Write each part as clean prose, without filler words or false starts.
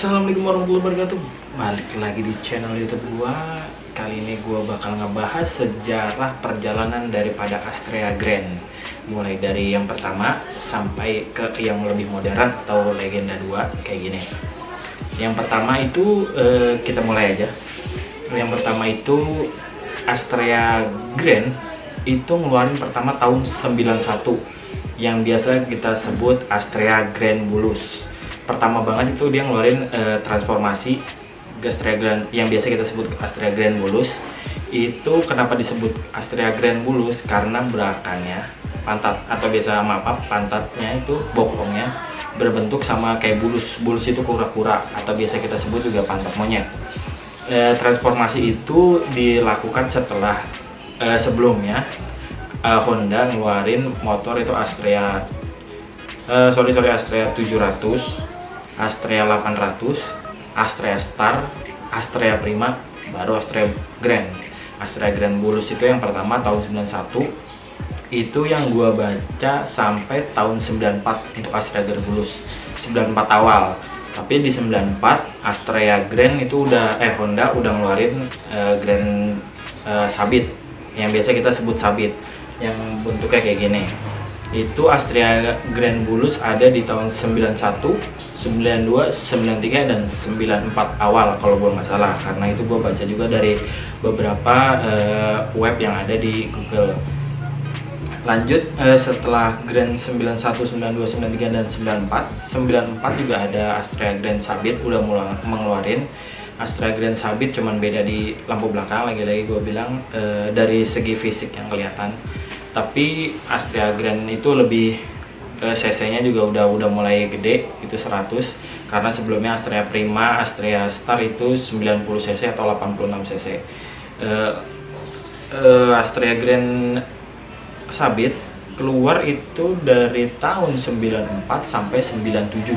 Assalamualaikum warahmatullahi wabarakatuh. Balik lagi di channel YouTube gua. Kali ini gua bakal ngebahas sejarah perjalanan daripada Astrea Grand, mulai dari yang pertama sampai ke yang lebih modern atau Legenda 2 kayak gini. Yang pertama itu kita mulai aja. Yang pertama itu Astrea Grand itu ngeluarin pertama tahun 91 yang biasa kita sebut Astrea Grand Bulus. Pertama banget itu dia ngeluarin transformasi Astrea Grand yang biasa kita sebut Astrea Grand Bulus. Itu kenapa disebut Astrea Grand Bulus? Karena belakangnya pantat atau biasa pantatnya itu bokongnya berbentuk sama kayak bulus. Bulus itu kura-kura atau biasa kita sebut juga pantat monyet. Transformasi itu dilakukan setelah sebelumnya Honda ngeluarin motor itu Astrea Astrea 700, Astrea 800, Astrea Star, Astrea Prima, baru Astrea Grand. Astrea Grand Bulus itu yang pertama tahun 91. Itu yang gua baca sampai tahun 94 untuk Astrea Grand Bulus. 94 awal. Tapi di 94 Astrea Grand itu udah Honda udah ngeluarin Grand Sabit yang biasa kita sebut Sabit yang bentuknya kayak gini. Itu Astrea Grand Bulus ada di tahun 91, 92, 93 dan 94 awal kalau gue nggak salah, karena itu gue baca juga dari beberapa web yang ada di Google. Lanjut setelah Grand 91, 92, 93 dan 94 juga ada Astrea Grand Sabit udah mulai mengeluarin. Astrea Grand Sabit cuman beda di lampu belakang, lagi-lagi gue bilang dari segi fisik yang kelihatan. Tapi Astrea Grand itu lebih cc-nya juga udah mulai gede, itu 100, karena sebelumnya Astrea Prima, Astrea Star itu 90 cc atau 86 cc. Astrea Grand Sabit keluar itu dari tahun 94 sampai 97.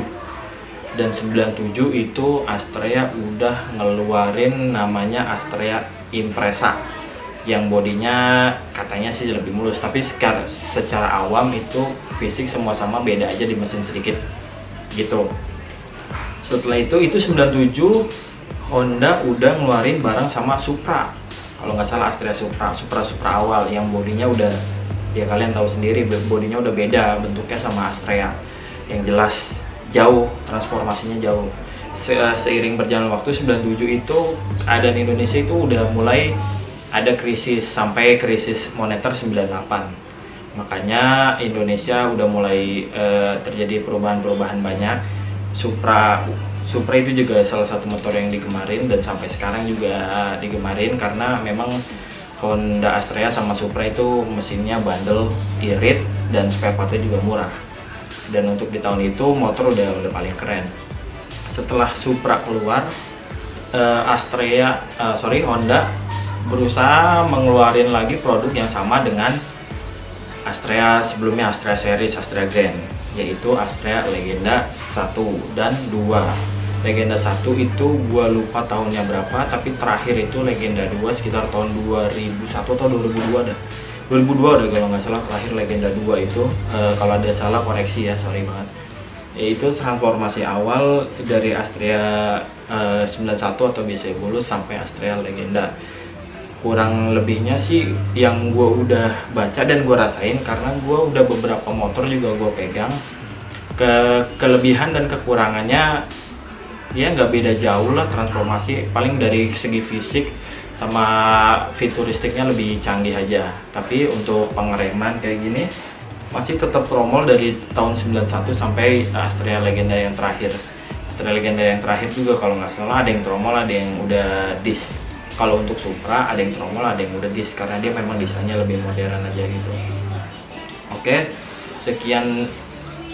Dan 97 itu Astrea udah ngeluarin namanya Astrea Impreza yang bodinya katanya sih lebih mulus, tapi secara awam itu fisik semua sama, beda aja di mesin sedikit gitu. Setelah itu 97 Honda udah ngeluarin bareng sama Supra, kalau nggak salah Astrea Supra awal yang bodinya udah, ya kalian tahu sendiri bodinya udah beda bentuknya sama Astrea, yang jelas jauh transformasinya jauh. Seiring berjalan waktu 97 itu keadaan Indonesia itu udah mulai ada krisis, sampai krisis moneter 98. Makanya Indonesia udah mulai terjadi perubahan-perubahan banyak. Supra itu juga salah satu motor yang digemarin dan sampai sekarang juga digemarin, karena memang Honda Astrea sama Supra itu mesinnya bandel, irit, dan spare partnya juga murah. Dan untuk di tahun itu motor udah paling keren. Setelah Supra keluar, Honda berusaha mengeluarkan lagi produk yang sama dengan Astrea sebelumnya, Astrea series, Astrea Grand, yaitu Astrea Legenda 1 dan 2. Legenda 1 itu gua lupa tahunnya berapa, tapi terakhir itu Legenda 2 sekitar tahun 2001 atau 2002 dah. 2002 udah kalau nggak salah terakhir Legenda 2 itu. Kalau ada salah koreksi ya, sorry banget. Yaitu transformasi awal dari Astrea 91 atau biasa Bulus sampai Astrea Legenda. Kurang lebihnya sih yang gue udah baca dan gue rasain, karena gue udah beberapa motor juga gue pegang. Kelebihan dan kekurangannya ya nggak beda jauh lah, transformasi paling dari segi fisik sama futuristiknya lebih canggih aja. Tapi untuk pengereman kayak gini masih tetap tromol dari tahun 91 sampai Astrea Legenda yang terakhir. Astrea Legenda yang terakhir juga kalau nggak salah ada yang tromol, ada yang udah disc. Kalau untuk Supra ada yang tromol, ada yang udah disc, karena dia memang desainnya lebih modern aja gitu. Oke, sekian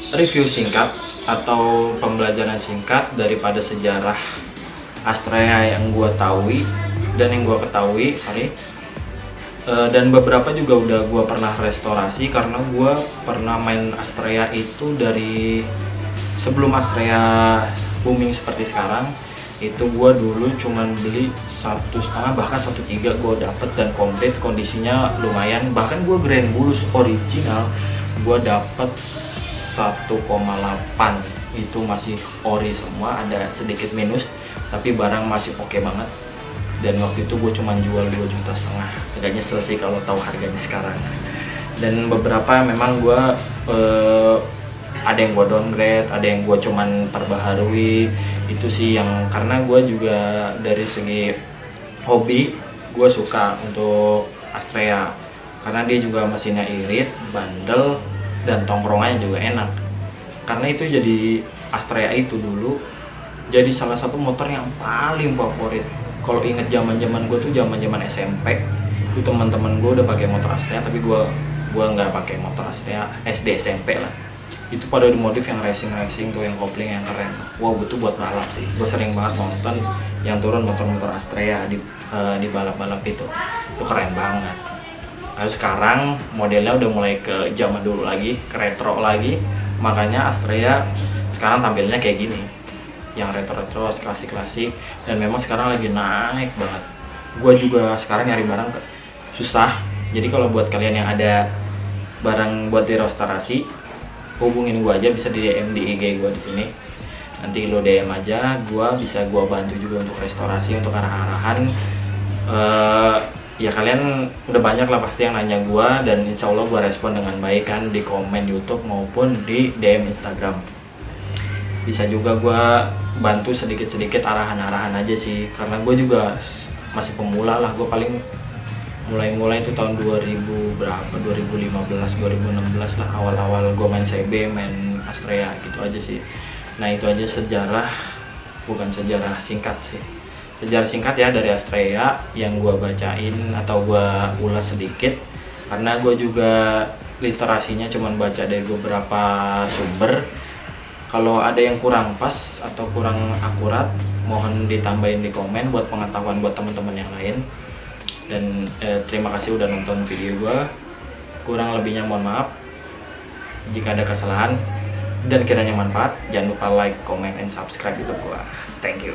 review singkat atau pembelajaran singkat daripada sejarah Astrea yang gua tahu dan yang gua ketahui, dan beberapa juga udah gua pernah restorasi, karena gua pernah main Astrea itu dari sebelum Astrea booming seperti sekarang. Itu gua dulu cuman beli 1,5 bahkan 1,3 gua dapet dan komplit, kondisinya lumayan. Bahkan gua Grand Bulus original gua dapet 1,8 itu masih ori semua, ada sedikit minus tapi barang masih oke banget. Dan waktu itu gue cuma jual 2,5 juta, agak nyesel sih kalau tahu harganya sekarang. Dan beberapa memang gue ada yang gue downgrade, ada yang gue cuman perbaharui. Itu sih yang karena gue juga dari segi hobi gue suka untuk Astrea, karena dia juga mesinnya irit, bandel, dan tongkrongannya juga enak. Karena itu jadi Astrea itu dulu jadi salah satu motor yang paling favorit. Kalau inget zaman gue tuh zaman SMP, itu teman-teman gue udah pakai motor Astrea, tapi gue nggak pakai motor Astrea, SD SMP lah. Itu pada dimodif yang racing tuh, yang kopling yang keren. Wow, itu buat balap sih. Gue sering banget nonton yang turun motor-motor Astrea di balap-balap itu keren banget. Nah, sekarang modelnya udah mulai ke zaman dulu lagi, ke retro lagi. Makanya Astrea sekarang tampilnya kayak gini, yang retro-retro, klasik-klasik, dan memang sekarang lagi naik banget. Gue juga sekarang nyari barang susah. Jadi kalau buat kalian yang ada barang buat direstorasi, hubungin gue aja, bisa di DM di IG gue di sini. Nanti lo DM aja, gue bisa bantu juga untuk restorasi, untuk arah-arahan. Ya kalian udah banyak lah pasti yang nanya gue, dan insya Allah gue respon dengan baik kan, di komen YouTube maupun di DM Instagram. Bisa juga gue bantu sedikit-sedikit arahan-arahan aja sih, karena gue juga masih pemula lah. Gue paling mulai itu tahun 2015, 2016 lah, awal-awal gue main CB, main Astrea gitu aja sih. Nah itu aja sejarah, bukan sejarah singkat sih, sejarah singkat ya dari Astrea yang gue bacain atau gue ulas sedikit, karena gue juga literasinya cuman baca dari beberapa sumber. Kalau ada yang kurang pas atau kurang akurat, mohon ditambahin di komen buat pengetahuan buat teman-teman yang lain. Dan terima kasih udah nonton video gue. Kurang lebihnya mohon maaf jika ada kesalahan, dan kiranya manfaat. Jangan lupa like, comment, and subscribe YouTube gue. Thank you.